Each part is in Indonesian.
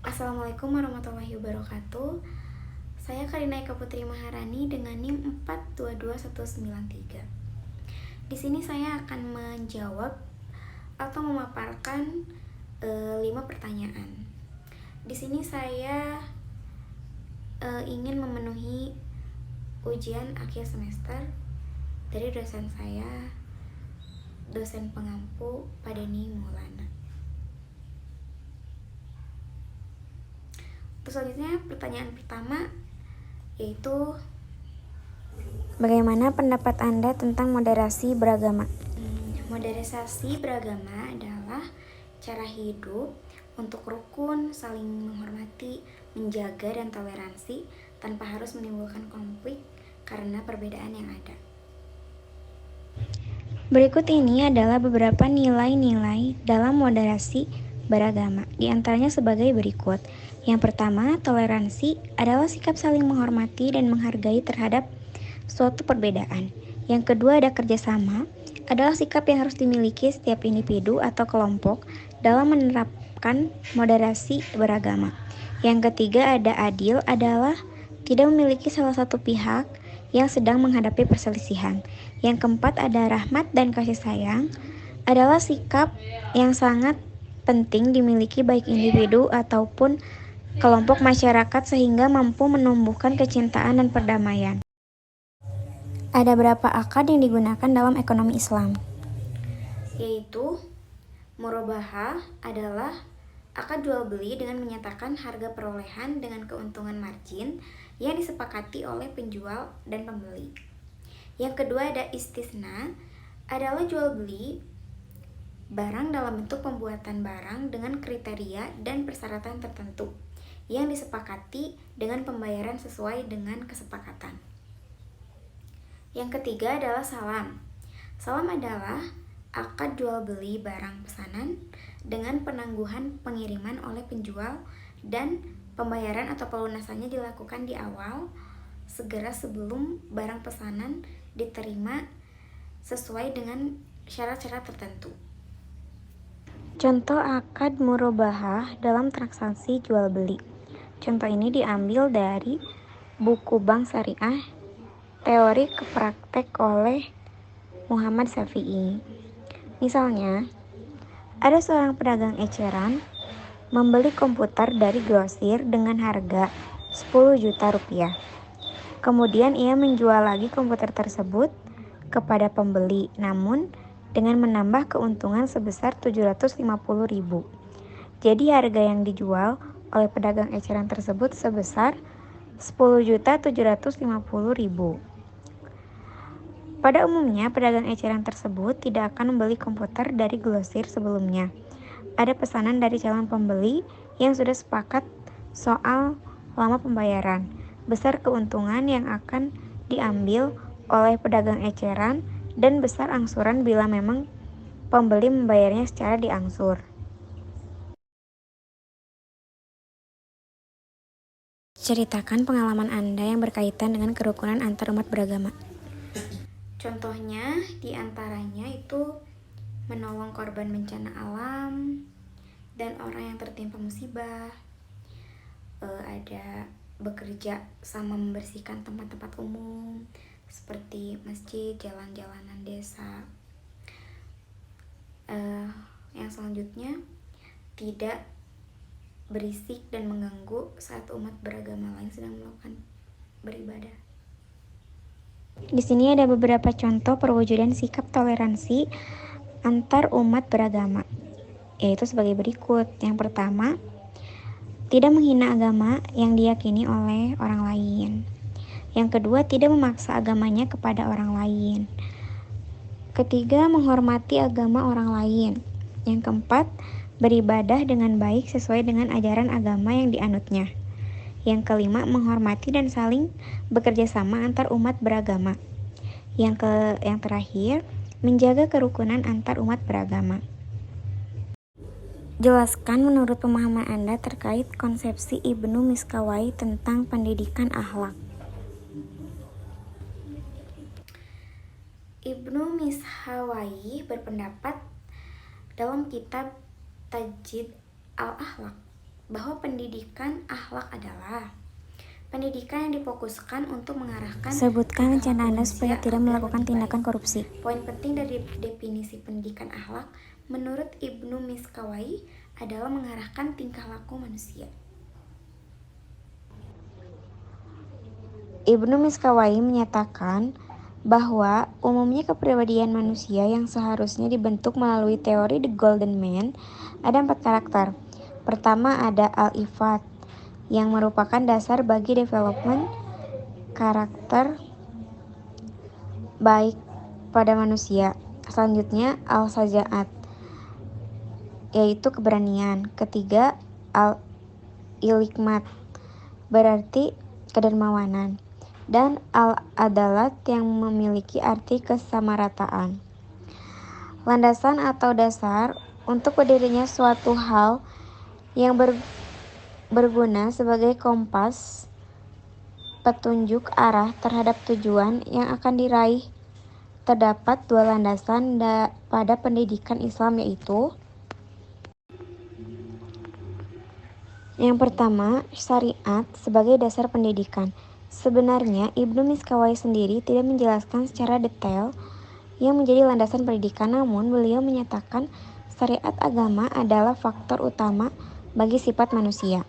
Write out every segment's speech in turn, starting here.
Assalamualaikum warahmatullahi wabarakatuh. Saya Karina Eka Putri Maharani dengan NIM 422193. Di sini saya akan menjawab atau memaparkan 5 pertanyaan. Di sini saya ingin memenuhi ujian akhir semester dari dosen saya, dosen pengampu Padeni Maulana. Selanjutnya pertanyaan pertama yaitu bagaimana pendapat Anda tentang moderasi beragama? Moderasi beragama adalah cara hidup untuk rukun, saling menghormati, menjaga dan toleransi tanpa harus menimbulkan konflik karena perbedaan yang ada. Berikut ini adalah beberapa nilai-nilai dalam moderasi beragama, di antaranya sebagai berikut. Yang pertama, toleransi adalah sikap saling menghormati dan menghargai terhadap suatu perbedaan. Yang kedua, ada kerjasama, adalah sikap yang harus dimiliki setiap individu atau kelompok dalam menerapkan moderasi beragama. Yang ketiga, ada adil, adalah tidak memiliki salah satu pihak yang sedang menghadapi perselisihan. Yang keempat, ada rahmat dan kasih sayang, adalah sikap yang sangat penting dimiliki baik individu ataupun kelompok masyarakat sehingga mampu menumbuhkan kecintaan dan perdamaian. Ada berapa akad yang digunakan dalam ekonomi Islam? Yaitu murabahah adalah akad jual beli dengan menyatakan harga perolehan dengan keuntungan margin yang disepakati oleh penjual dan pembeli. Yang kedua ada istisna, adalah jual beli barang dalam bentuk pembuatan barang dengan kriteria dan persyaratan tertentu yang disepakati dengan pembayaran sesuai dengan kesepakatan. Yang ketiga adalah salam. Salam adalah akad jual beli barang pesanan dengan penangguhan pengiriman oleh penjual dan pembayaran atau pelunasannya dilakukan di awal segera sebelum barang pesanan diterima sesuai dengan syarat-syarat tertentu. Contoh akad murabahah dalam transaksi jual beli. Contoh ini diambil dari buku Bank Syariah, Teori ke Praktek oleh Muhammad Syafi'i. Misalnya, ada seorang pedagang eceran membeli komputer dari grosir dengan harga 10 juta rupiah. Kemudian ia menjual lagi komputer tersebut kepada pembeli, namun dengan menambah keuntungan sebesar 750.000. Jadi harga yang dijual oleh pedagang eceran tersebut sebesar 10.750.000. Pada umumnya, pedagang eceran tersebut tidak akan membeli komputer dari grosir sebelumnya. Ada pesanan dari calon pembeli yang sudah sepakat soal lama pembayaran, besar keuntungan yang akan diambil oleh pedagang eceran, dan besar angsuran bila memang pembeli membayarnya secara diangsur. Ceritakan pengalaman Anda yang berkaitan dengan kerukunan antar umat beragama. Contohnya diantaranya itu menolong korban bencana alam dan orang yang tertimpa musibah, ada bekerja sama membersihkan tempat-tempat umum seperti masjid, jalan-jalanan desa. Yang selanjutnya, tidak berisik dan mengganggu saat umat beragama lain sedang melakukan beribadah. Di sini ada beberapa contoh perwujudan sikap toleransi antar umat beragama, yaitu sebagai berikut. Yang pertama, tidak menghina agama yang diyakini oleh orang lain. Yang kedua, tidak memaksa agamanya kepada orang lain. Ketiga, menghormati agama orang lain. Yang keempat, beribadah dengan baik sesuai dengan ajaran agama yang dianutnya. Yang kelima, menghormati dan saling bekerja sama antar umat beragama. Yang terakhir, menjaga kerukunan antar umat beragama. Jelaskan menurut pemahaman Anda terkait konsepsi Ibnu Miskawai tentang pendidikan akhlak. Ibnu Miskawai berpendapat dalam kitab Tajdid al-Akhlaq bahwa pendidikan akhlak adalah pendidikan yang difokuskan untuk mengarahkan. Sebutkan rencana Anda supaya tidak melakukan tindakan korupsi. Poin penting dari definisi pendidikan akhlak menurut Ibnu Miskawai adalah mengarahkan tingkah laku manusia. Ibnu Miskawai menyatakan bahwa umumnya kepribadian manusia yang seharusnya dibentuk melalui teori The Golden Man ada 4 karakter. Pertama ada al-ifat, yang merupakan dasar bagi development karakter baik pada manusia. Selanjutnya al-sajaat, yaitu keberanian. Ketiga al-ilikmat, berarti kedermawanan. Dan al-adalat yang memiliki arti kesamarataan. Landasan atau dasar untuk berdirinya suatu hal yang berguna sebagai kompas petunjuk arah terhadap tujuan yang akan diraih. Terdapat 2 landasan pada pendidikan Islam, yaitu yang pertama, syariat sebagai dasar pendidikan. Sebenarnya Ibnu Miskawai sendiri tidak menjelaskan secara detail yang menjadi landasan pendidikan, namun beliau menyatakan syariat agama adalah faktor utama bagi sifat manusia.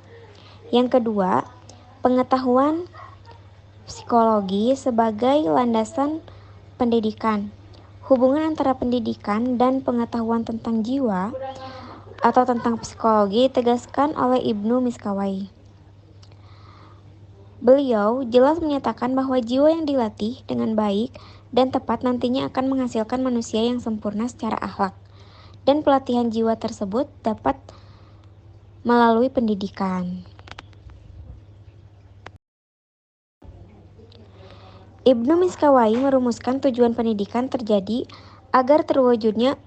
Yang kedua, pengetahuan psikologi sebagai landasan pendidikan. Hubungan antara pendidikan dan pengetahuan tentang jiwa atau tentang psikologi ditegaskan oleh Ibnu Miskawai. Beliau jelas menyatakan bahwa jiwa yang dilatih dengan baik dan tepat nantinya akan menghasilkan manusia yang sempurna secara akhlak. Dan pelatihan jiwa tersebut dapat melalui pendidikan. Ibnu Miskawai merumuskan tujuan pendidikan terjadi agar terwujudnya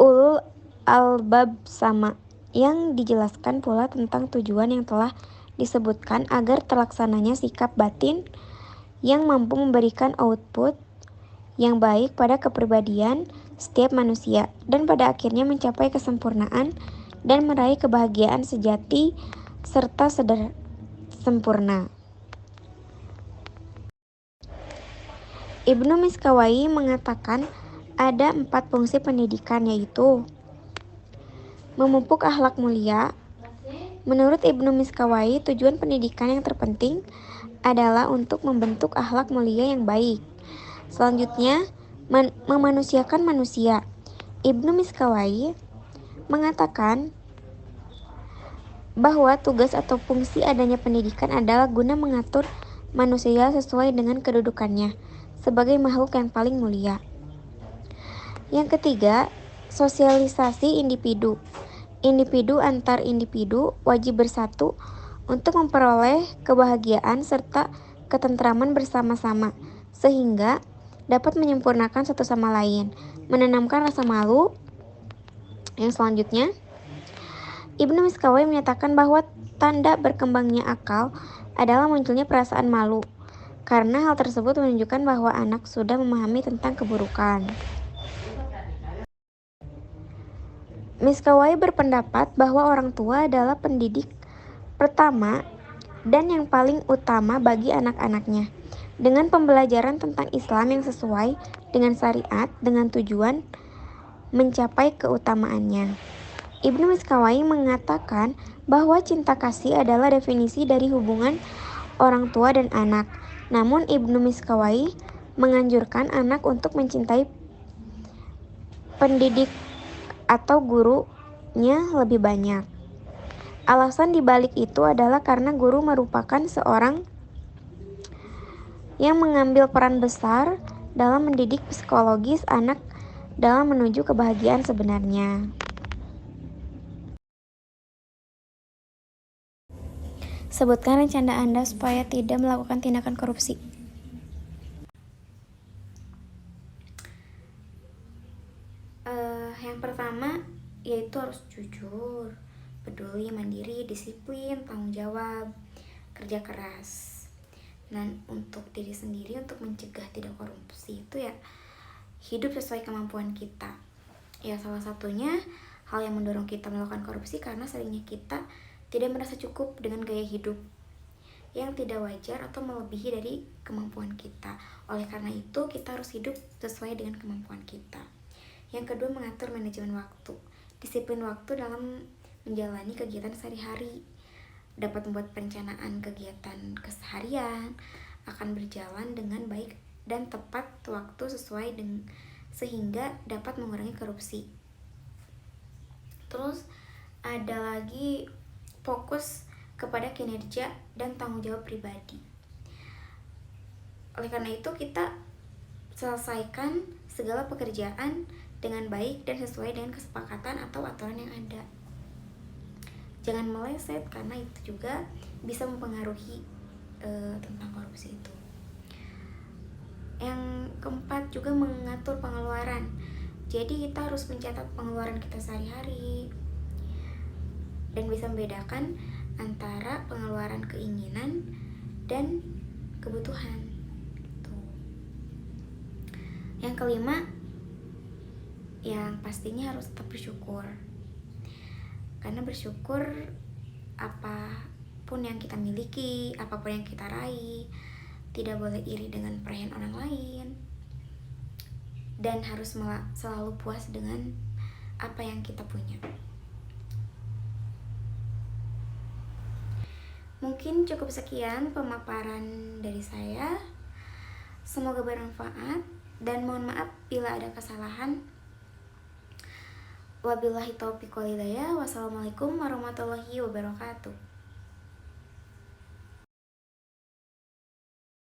ulul albab sama, yang dijelaskan pula tentang tujuan yang telah disebutkan agar terlaksananya sikap batin yang mampu memberikan output yang baik pada kepribadian setiap manusia dan pada akhirnya mencapai kesempurnaan dan meraih kebahagiaan sejati serta sempurna. Ibnu Miskawai mengatakan ada 4 fungsi pendidikan, yaitu memupuk akhlak mulia. Menurut Ibnu Miskawai, tujuan pendidikan yang terpenting adalah untuk membentuk akhlak mulia yang baik. Selanjutnya, memanusiakan manusia. Ibnu Miskawai mengatakan bahwa tugas atau fungsi adanya pendidikan adalah guna mengatur manusia sesuai dengan kedudukannya sebagai makhluk yang paling mulia. Yang ketiga, sosialisasi individu. Individu antar individu wajib bersatu untuk memperoleh kebahagiaan serta ketentraman bersama-sama, sehingga dapat menyempurnakan satu sama lain, menanamkan rasa malu. Yang selanjutnya, Ibnu Miskawai menyatakan bahwa tanda berkembangnya akal adalah munculnya perasaan malu, karena hal tersebut menunjukkan bahwa anak sudah memahami tentang keburukan. Miskawai berpendapat bahwa orang tua adalah pendidik pertama dan yang paling utama bagi anak-anaknya, dengan pembelajaran tentang Islam yang sesuai dengan syariat dengan tujuan mencapai keutamaannya. Ibnu Miskawai mengatakan bahwa cinta kasih adalah definisi dari hubungan orang tua dan anak. Namun Ibnu Miskawai menganjurkan anak untuk mencintai pendidik atau gurunya lebih banyak. Alasan dibalik itu adalah karena guru merupakan seorang yang mengambil peran besar dalam mendidik psikologis anak dalam menuju kebahagiaan sebenarnya. Sebutkan rencana Anda supaya tidak melakukan tindakan korupsi. Yang pertama yaitu harus jujur, peduli, mandiri, disiplin, tanggung jawab, kerja keras. Dan untuk diri sendiri, untuk mencegah tidak korupsi itu ya hidup sesuai kemampuan kita. Ya salah satunya hal yang mendorong kita melakukan korupsi karena seringnya kita tidak merasa cukup dengan gaya hidup yang tidak wajar atau melebihi dari kemampuan kita. Oleh karena itu, kita harus hidup sesuai dengan kemampuan kita. Yang kedua, mengatur manajemen waktu. Disiplin waktu dalam menjalani kegiatan sehari-hari dapat membuat perencanaan kegiatan keseharian akan berjalan dengan baik dan tepat waktu sesuai dengan sehingga dapat mengurangi korupsi. Terus ada lagi fokus kepada kinerja dan tanggung jawab pribadi. Oleh karena itu, kita selesaikan segala pekerjaan dengan baik dan sesuai dengan kesepakatan atau aturan yang ada. Jangan meleset karena itu juga bisa mempengaruhi tentang korupsi itu. Yang keempat juga mengatur pengeluaran. Jadi kita harus mencatat pengeluaran kita sehari-hari dan bisa membedakan antara pengeluaran keinginan dan kebutuhan. Yang kelima, yang pastinya harus tetap bersyukur. Karena bersyukur apapun yang kita miliki, apapun yang kita raih, tidak boleh iri dengan perayaan orang lain, dan harus selalu puas dengan apa yang kita punya. Mungkin cukup sekian pemaparan dari saya. Semoga bermanfaat dan mohon maaf bila ada kesalahan. Wabillahi taufiq wal hidayah. Wassalamualaikum warahmatullahi wabarakatuh.